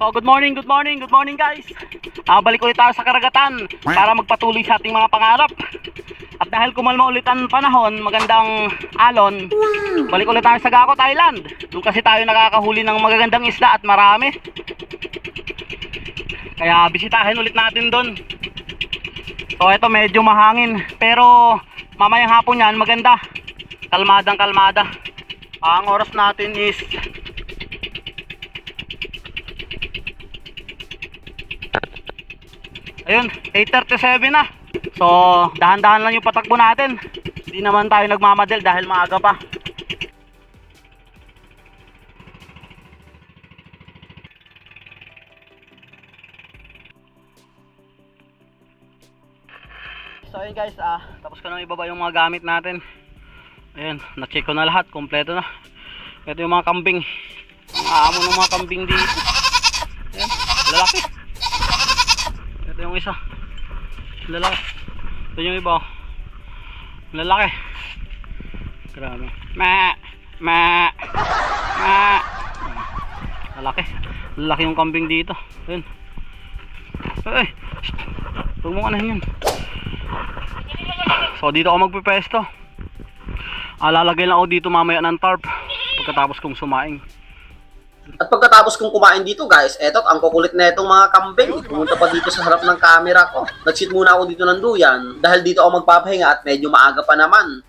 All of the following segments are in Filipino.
So good morning guys. Balik ulit tayo sa karagatan para magpatuloy sa ating mga pangarap. At dahil kumalma ulit ang panahon, magandang alon, balik ulit tayo sa Gakot Island. Doon kasi tayo nakakahuli ng magagandang isda at marami. Kaya bisitahin ulit natin doon. So ito medyo mahangin, pero mamayang hapon yan maganda. Kalmadang kalmada. Ang oras natin is ayun, 8:37 na. So, dahan-dahan lang yung patakbo natin. Hindi naman tayo nagmamadel dahil maaga pa. So, ayun guys, tapos ko nang ibaba yung mga gamit natin. Ayun, na-check ko na lahat, kompleto na. Ito yung mga kambing. Amo ng mga kambing dito. Ayun, lalaki. Ito yung isa. Lalaki. Ito yung iba. Lalaki. Grabe. Lalaki. Lalaki yung kambing dito. Ayun. Ay. Huwag mo anahin yun. So dito ako magpipesto. Lalagay lang ako dito mamaya ng tarp pagkatapos kong sumaing. At pagkatapos kong kumain dito guys, eto ang kukulit na itong mga kambing. Pumunta pa dito sa harap ng camera ko. Nagsit muna ako dito ng duyan dahil dito ako magpapahinga at medyo maaga pa naman.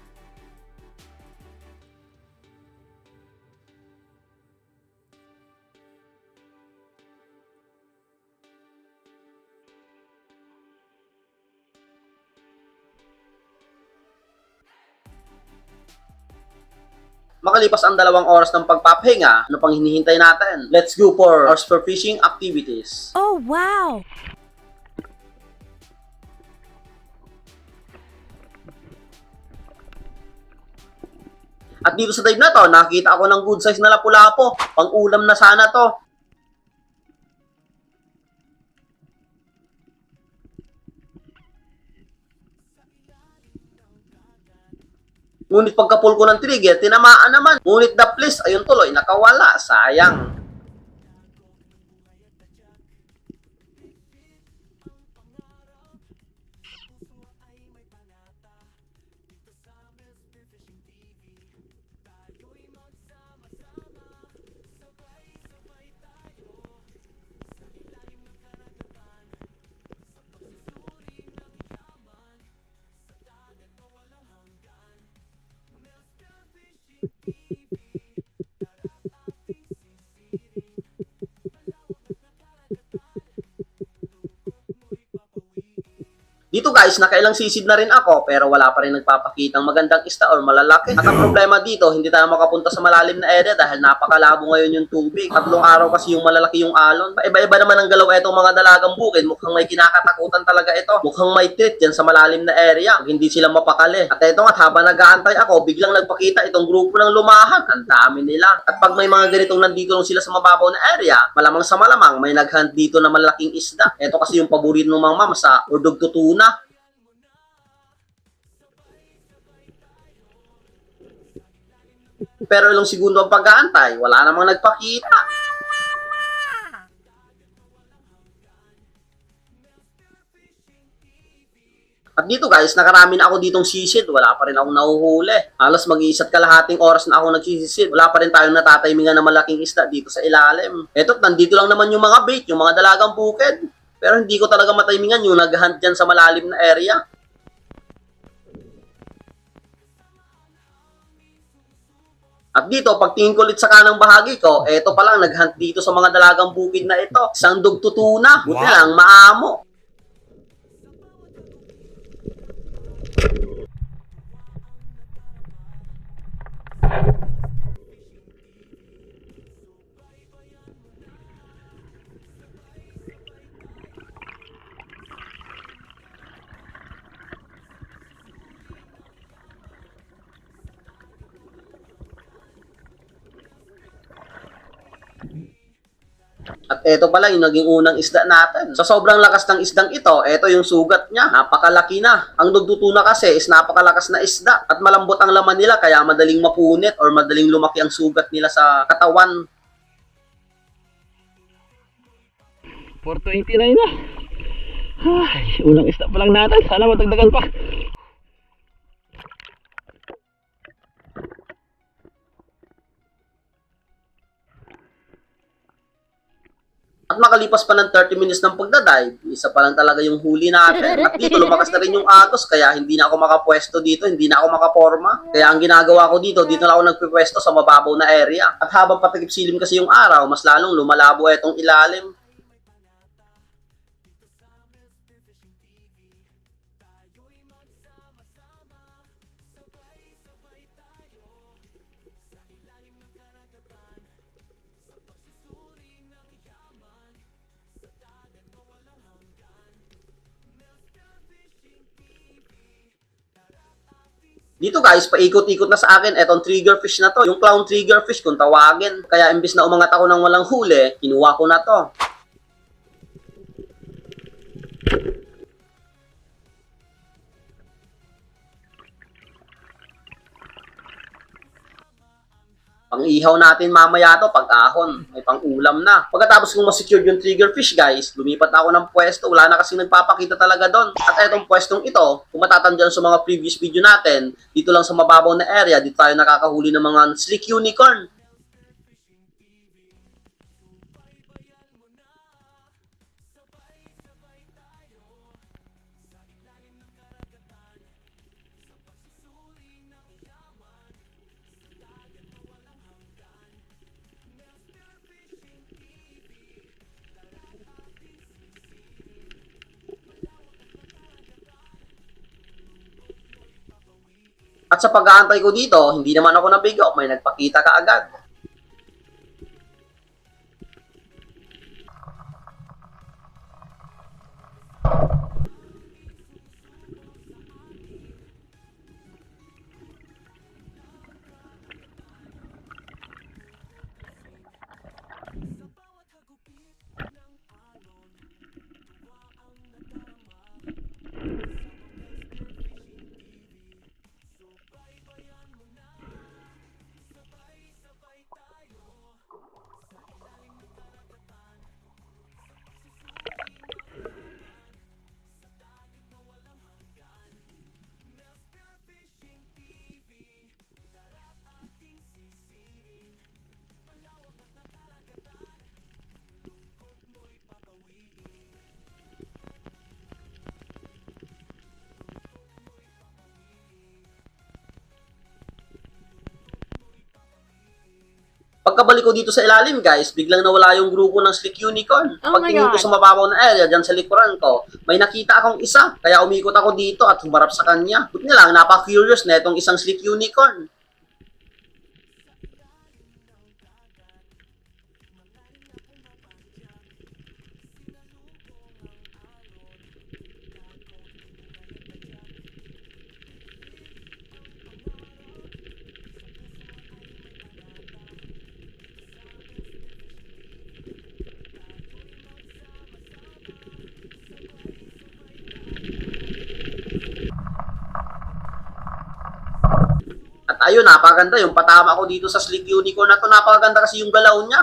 Makalipas ang 2 oras ng pagpapahinga, ano pang hinihintay natin? Let's go for our spearfishing activities. Oh, wow! At dito sa dive na to, nakita ako ng good size na lapu-lapo. Pang-ulam na sana to. Ngunit pagkapul ko ng trigger, tinamaan naman. Ngunit the place, ayun tuloy, nakawala. Sayang. Dito guys, nakailang sisid na rin ako pero wala pa rin nagpapakitang magandang isda or malalaki. At ang problema dito, hindi tayo makapunta sa malalim na area dahil napakalabo ngayon yung tubig. 3 araw kasi yung malalaki yung alon. Iba-iba naman ang galaw itong mga dalagang bukid. Mukhang may kinakatakutan talaga ito. Mukhang may treat dyan sa malalim na area. Hindi sila mapakali. At ito nga, habang nag-aantay ako, biglang nagpakita itong grupo ng lumahan. Ang dami nila. At pag may mga ganitong nandito lang sila sa mababaw na area, malamang sa malamang may naghunt dito na malaking isda. Ito kasi yung paborito ng mga mama sa ordog tutuna. Pero ilang segundo ang pag-aantay, wala namang nagpakita. At dito guys, nakarami na ako ditong sisid, wala pa rin akong nahuhuli. Halos mag-iisa't kalahating oras na ako nagsisisid, wala pa rin tayong natatimingan na malaking isda dito sa ilalim. Eto, nandito lang naman yung mga bait, yung mga dalagang bukid. Pero hindi ko talaga matimingan yung nag-hunt dyan sa malalim na area. At dito, pagtingin ko ulit sa kanang bahagi ko, eto pa lang, nag-hunt dito sa mga dalagang bukid na ito. Isang dugtutuna. Buti lang, maamo. At eto pala yung naging unang isda natin. Sa sobrang lakas ng isdang ito, eto yung sugat niya. Napakalaki na. Ang dugtutuna kasi is napakalakas na isda. At malambot ang laman nila kaya madaling mapunit or madaling lumaki ang sugat nila sa katawan. 4:29 na. Ay, unang isda pa lang natin. Sana matagdagan pa. At makalipas pa ng 30 minutes ng pagdadive, isa pa lang talaga yung huli natin. At dito lumakas na rin yung agos, kaya hindi na ako makapwesto dito, hindi na ako makaporma. Kaya ang ginagawa ko dito na ako nagpipwesto sa mababaw na area. At habang patakip silim kasi yung araw, mas lalong lumalabo itong ilalim. Dito guys, paikot-ikot na sa akin etong triggerfish na to. Yung clown triggerfish kung tawagin. Kaya imbis na umangat ako ng walang huli, kinuha ko na to. Pang-ihaw natin mamaya to pag-ahon. May pang-ulam na. Pagkatapos kong ma-secure yung triggerfish guys, lumipat ako ng pwesto. Wala na kasing nagpapakita talaga doon. At etong pwestong ito, kung matatandaan sa mga previous video natin, dito lang sa mababaw na area, dito tayo nakakahuli ng mga slick unicorn. At sa pag-aantay ko dito, hindi naman ako nabigo, may nagpakita ka agad. Pagkabalik ko dito sa ilalim, guys, biglang nawala yung grupo ng slick unicorn. Oh my Pagtingin ko God. sa mababaw na area, dyan sa likuran ko, may nakita akong isa. Kaya umikot ako dito at humarap sa kanya. Buti na lang, napaka-curious na itong isang slick unicorn. At ayun, napakaganda yung patama ko dito sa slick unicorn na to. Napakaganda kasi yung galaw niya.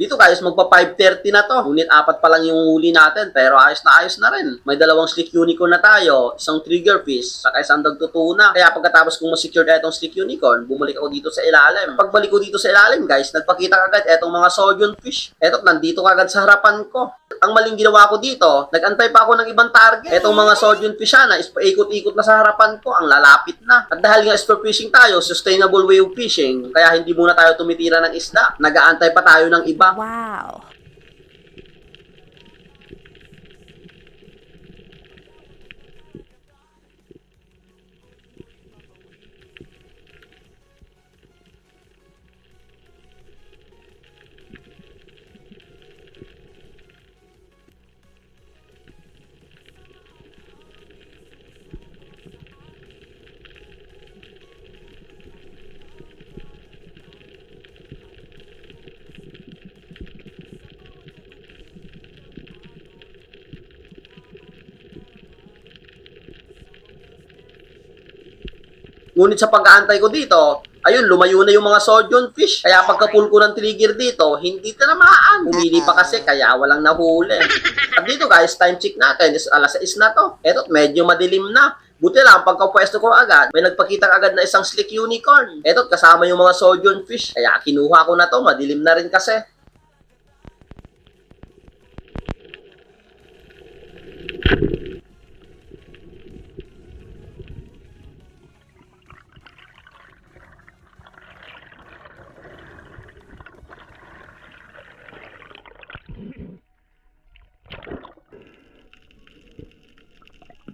Dito guys, magpa 5:30 na to. Ngunit apat pa lang yung huli natin, pero ayos na rin. May dalawang slick unicorn na tayo, isang triggerfish, saka isang dagtutuna. Kaya pagkatapos kong ma-secure etong slick unicorn, bumalik ako dito sa ilalim. Pagbalik ko dito sa ilalim guys, nagpakita kagad etong mga sodium fish. Eto, nandito kagad sa harapan ko. Ang maling ginawa ko dito, nag-antay pa ako ng ibang target. Etong mga sodium fish na, paikot-ikot na sa harapan ko, ang lalapit na. At dahil nga spear fishing tayo, sustainable way of fishing, kaya hindi muna tayo tumitira ng isda. Nag-aantay pa tayo ng iba. Wow. Ngunit sa pag-aantay ko dito, ayun, lumayo na yung mga sodium fish. Kaya pagka-pull ko ng trigger dito, hindi tinamaan. Humili pa kasi, kaya walang nahuli. At dito guys, time check natin, is alas 6 na to. Eto, medyo madilim na. Buti lang, pagka-pwesto ko agad, may nagpakita agad na isang slick unicorn. Eto, kasama yung mga sodium fish. Kaya kinuha ko na to, madilim na rin kasi.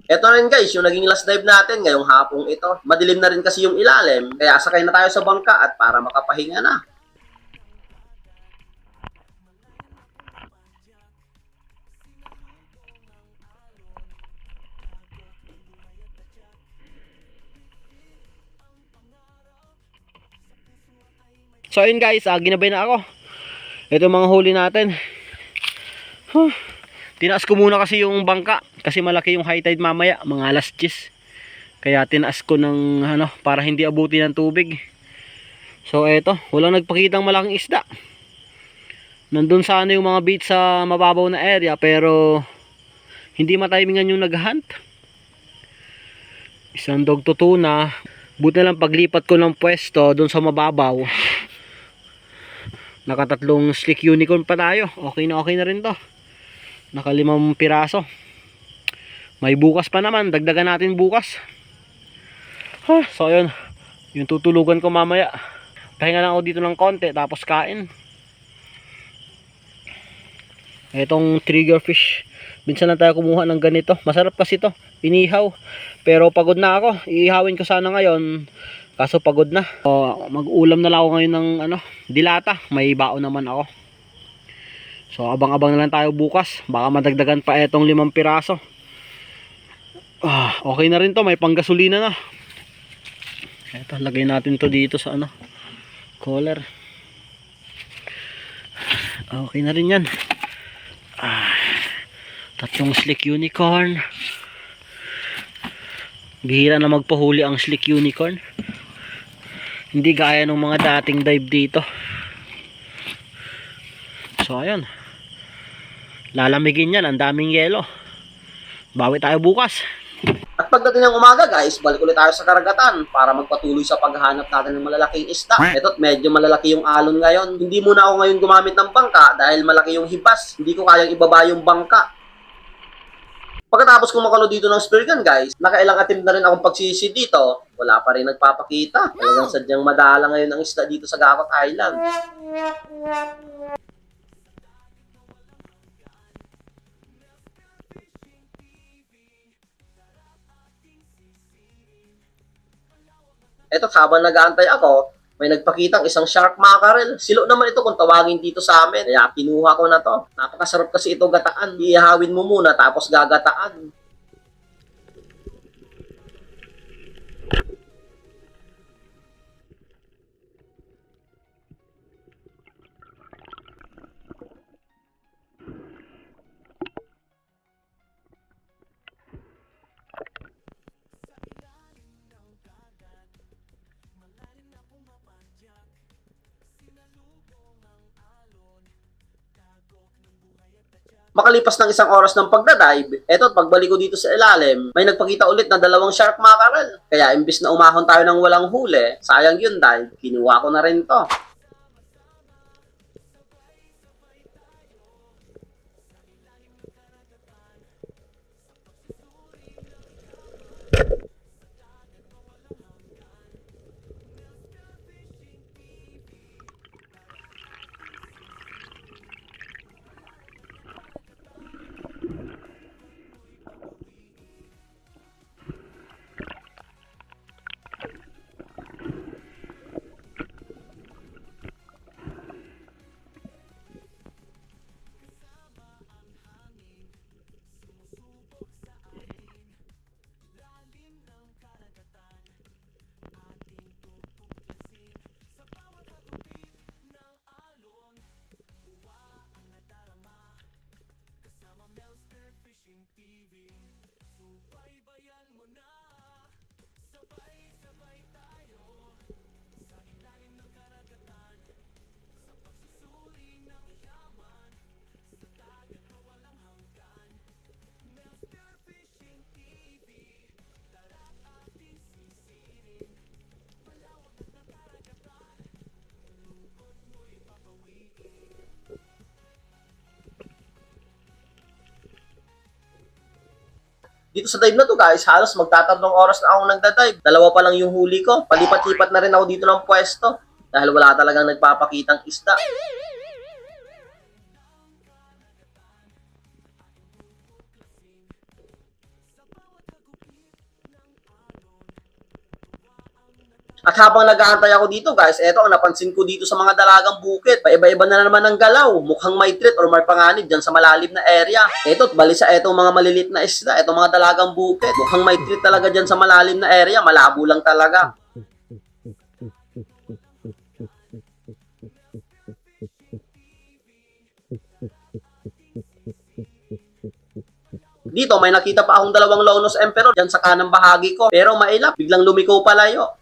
Ito rin guys, yung naging last dive natin ngayong hapong ito. Madilim na rin kasi yung ilalim, kaya sakay na tayo sa bangka at para makapahinga na. So ayun guys, ginabay na ako. Ito mga huli natin. Tinaas ko muna kasi yung bangka kasi malaki yung high tide mamaya, mga alas 10. Kaya tinaas ko ng para hindi abuti ng tubig. So eto, walang nagpakitang malaking isda. Nandun sana yung mga bait sa mababaw na area pero hindi matimingan yung naghunt. Isang dog to tuna. Buti na lang paglipat ko ng pwesto dun sa mababaw. Nakatatlong slick unicorn pa tayo. Okay na rin to. Naka 5 piraso. May bukas pa naman, dagdagan natin bukas. So ayun, yung tutulugan ko mamaya. Pahinga lang ako dito ng konti tapos kain. Itong trigger fish, minsan lang tayo kumuha ng ganito. Masarap kasi to, inihaw. Pero pagod na ako, iihawin ko sana ngayon. Kaso pagod na. Mag-ulam na lang ako ngayon ng dilata. May baon naman ako. So abang-abang na lang tayo bukas. Baka madagdagan pa etong 5 piraso. Okay na rin to, may panggasolina na. Eto, lagay natin to dito sa collar. Okay na rin yan. Tatlong slick unicorn. Bihira na magpahuli ang slick unicorn. Hindi gaya ng mga dating dive dito. So ayun, lalamigin yan, ang daming yelo. Bawi tayo bukas. At pagdating ng umaga guys, balik ulit tayo sa karagatan para magpatuloy sa paghahanap natin ng malalaking isda. Eto't medyo malalaki yung alon ngayon. Hindi muna ako ngayon gumamit ng bangka dahil malaki yung hibas. Hindi ko kayang ibaba yung bangka. Pagkatapos kong makalo dito ng spear gun guys, nakailang attempt na rin akong pagsisi dito. Wala pa rin nagpapakita. Talagang sadyang madala ngayon ang isda dito sa Gakot Island. Eto, habang nag-aantay ako, may nagpakitang isang shark mackerel. Silo naman ito kung tawagin dito sa amin. Kaya kinuha ko na to. Napakasarap kasi ito gataan. Iihawin mo muna tapos gagataan. Makalipas ng 1 oras ng pagdadive, eto pagbalik ko dito sa ilalim, may nagpakita ulit na 2 shark mackerel. Kaya imbis na umahon tayo ng walang huli, sayang yun dahil kinuha ko na rin to. Dito sa dive na to guys, halos magtatatlong oras na akong nagda-dive. Dalawa pa lang yung huli ko. Palipat-lipat na rin ako dito ng pwesto. Dahil wala talagang nagpapakitang isda. At habang nag-aantay ako dito guys, eto ang napansin ko dito sa mga dalagang bukid. Paiba-iba na naman ang galaw. Mukhang may treat or may panganib dyan sa malalim na area. Eto, balisa etong mga malilit na isda, etong mga dalagang bukid. Mukhang may treat talaga dyan sa malalim na area. Malabo lang talaga. Dito may nakita pa akong dalawang Lonos Emperor dyan sa kanang bahagi ko. Pero mailap, biglang lumiko palayo.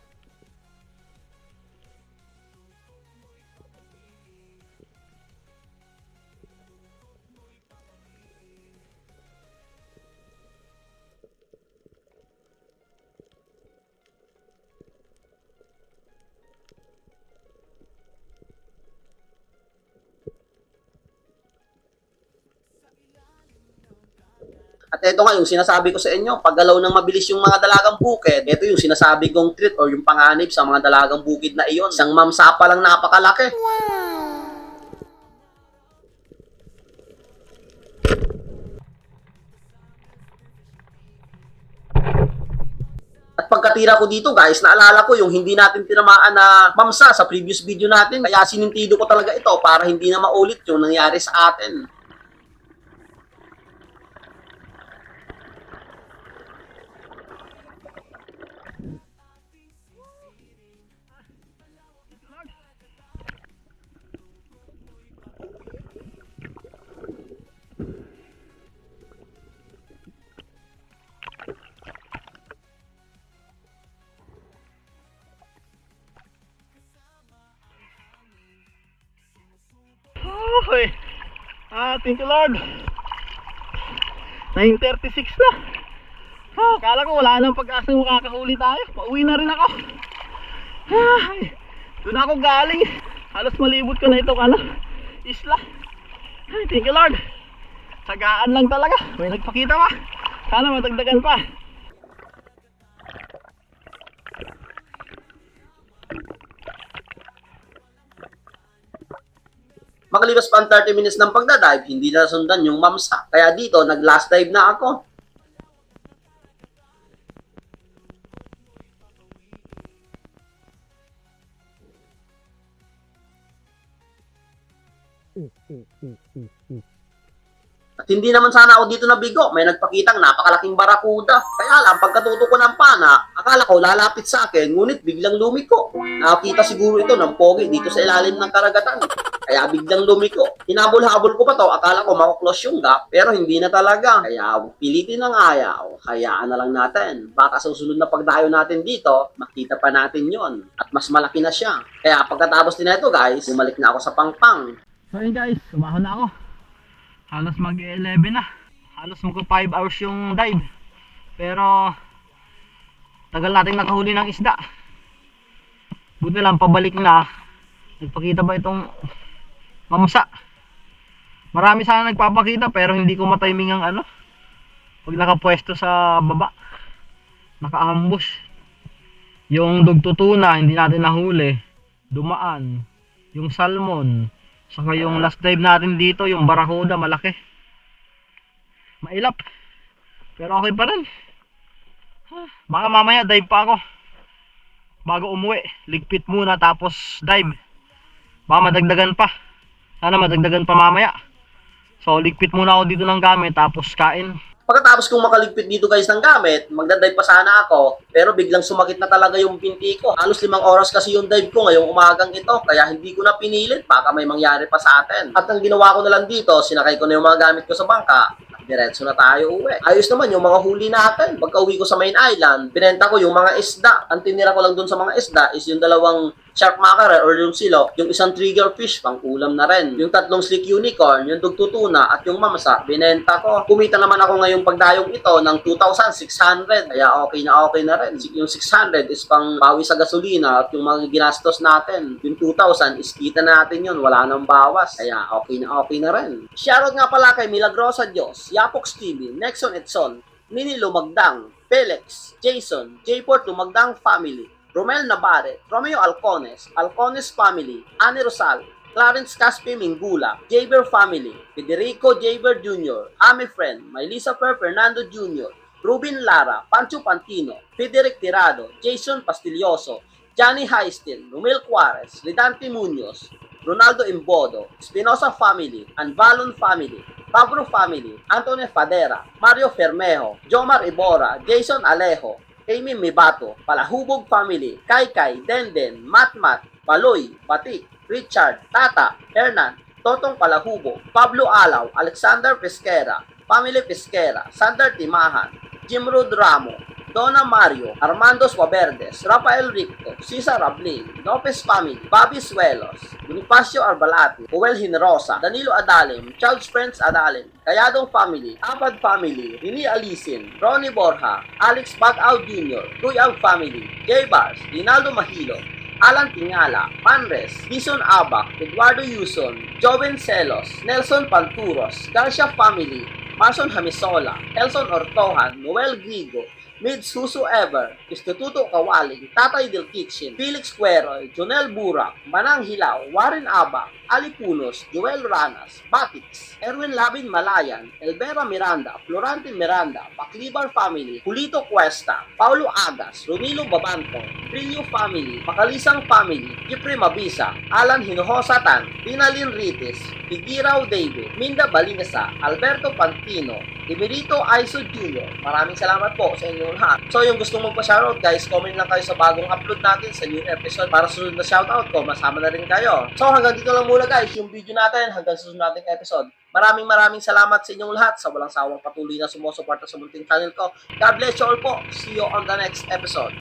At ito nga yung sinasabi ko sa inyo, paggalaw ng mabilis yung mga dalagang bukid, ito yung sinasabi kong treat or yung panganib sa mga dalagang bukid na iyon. Isang mamsa pa lang napakalaki. At pagkatira ko dito guys, naalala ko yung hindi natin tinamaan na mamsa sa previous video natin. Kaya sinintido ko talaga ito para hindi na maulit yung nangyari sa atin. Uy! Thank you Lord! 9:36 na! Akala ko wala nang pag-asang makakahuli tayo. Pauwi na rin ako. Doon ako galing. Halos malibot ko na itong isla. Thank you Lord! Sagaan lang talaga. May nagpakita pa. Sana matagdagan pa. Makalipas pa ang 30 minutes ng pagdadive, hindi na sundan yung mamsa. Kaya dito, nag-last dive na ako. At hindi naman sana ako dito nabigo. May nagpakitang napakalaking barakuda. Kaya lang, pagkatuto ko ng pana, akala ko lalapit sa akin, ngunit biglang lumiko. Nakakita siguro ito ng pogi dito sa ilalim ng karagatan. Kaya biglang lumiko. Hinabol-habol ko pa to, akala ko makuklose yung gap, pero hindi na talaga. Kaya pilitin ng ayaw, hayaan na lang natin. Baka sa susunod na pagdayo natin dito, makita pa natin yon at mas malaki na siya. Kaya pagkatapos din na ito guys, bumalik na ako sa pangpang. So yun guys, umahon na ako. Halos mag-11 na. Halos mag 5 hours yung dive. Pero tagal nating nakahuli ng isda. Buti lang pabalik na. Nagpakita ba itong mamsa? Marami sana nagpapakita pero hindi ko matiming ang pag nakapwesto sa baba. Naka-ambush. Yung dugtutuna hindi natin nahuli. Dumaan. Yung salmon. Saka yung last dive natin dito, yung barakuda, malaki. Mailap. Pero okay pa rin. Baka mamaya dive pa ako. Bago umuwi, ligpit muna tapos dive. Baka madagdagan pa. Sana madagdagan pa mamaya. So ligpit muna ako dito ng gamit tapos kain. Pagkatapos kong makaligpit dito guys ng gamit, magdadive pa sana ako, pero biglang sumakit na talaga yung pinti ko. Halos 5 oras kasi yung dive ko ngayong umagang ito, kaya hindi ko na pinilit, baka may mangyari pa sa atin. At ang ginawa ko na lang dito, sinakay ko na yung mga gamit ko sa bangka, diretso na tayo uwi. Ayos naman yung mga huli natin. Pagka uwi ko sa main island, binenta ko yung mga isda. Ang tinira ko lang dun sa mga isda is yung dalawang shark mackerel or yung silo, yung isang trigger fish pang ulam na rin. Yung 3 slick unicorn, yung dugtutuna at yung mamasa, binenta ko. Kumita naman ako ngayong pagdayong ito ng 2,600. Kaya okay na rin. Yung 600 is pang bawi sa gasolina at yung mga ginastos natin. Yung 2,000 is kita natin yun, wala nang bawas. Kaya okay na rin. Shoutout nga pala kay Milagrosa Diyos, Yapox TV, Nexon Edson, Nini Lumagdang, Felix, Jason, J4 Lumagdang Family, Romel Navarre, Romeo Alcones, Alcones Family, Annie Rosal, Clarence Caspi Mingula, Jaber Family, Federico Jaber Jr., Ami Friend, Maylisa Per Fernando Jr., Rubin Lara, Pancho Pantino, Federic Tirado, Jason Pastilloso, Johnny Heistin, Romel Juarez, Ridante Munoz, Ronaldo Imbodo, Espinosa Family, Anvalon Family, Pablo Family, Antonio Fadera, Mario Fermejo, Jomar Ibora, Jason Alejo, Amy Mibato, Palahubog Family, Kaikai, Denden, Matmat, Baloy, Batik, Richard, Tata, Hernan, Totong Palahubo, Pablo Alaw, Alexander Pesquera, Family Pesquera, Sander Timahan, Jim Rod Ramo, Donna Mario, Armando Suaverdes, Rafael Ricto, Cesar Ablin, Lopez Family, Bobby Suelos, Bonifacio Arbalati, Joel Hinerosa, Danilo Adalim, Charles Friends Adalim, Kayadong Family, Apad Family, Rini Alisin, Ronnie Borja, Alex Bagaw Jr., Tuyag Family, J. Bars, Rinaldo Mahilo, Alan Tingala, Panres, Dison Abak, Eduardo Yuson, Joven Celos, Nelson Panturos, Garcia Family, Marson Hamisola, Elson Ortohan, Noel Grigo, Mid Susu Ever, Instituto Kawaling, Tatay Del Kitchen, Felix Cueroy, Jonel Burak, Manang Hilaw, Warren Abak, Ali Punos, Joel Ranas, Batix, Erwin Labin Malayan, Elvera Miranda, Florante Miranda, Paclibar Family, Julito Cuesta, Paulo Agas, Romilo Babanto, Trillo Family, Makalisang Family, Jeffrey Mabisa, Alan Hinohosatan, Tinalin Ritis, Figiraw David, Minda Balingasa, Alberto Pantino, Emerito Aiso Jr. Maraming salamat po sa inyong lahat. So yung gustong magpa-shoutout guys, comment lang kayo sa bagong upload natin sa new episode para sa susunod na shoutout ko, masama na rin kayo. So hanggang dito lang muna guys yung video natin hanggang sa susunod nating episode. Maraming salamat sa inyong lahat sa walang sawang patuloy na sumusuporta sa munting channel ko. God bless you all po. See you on the next episode.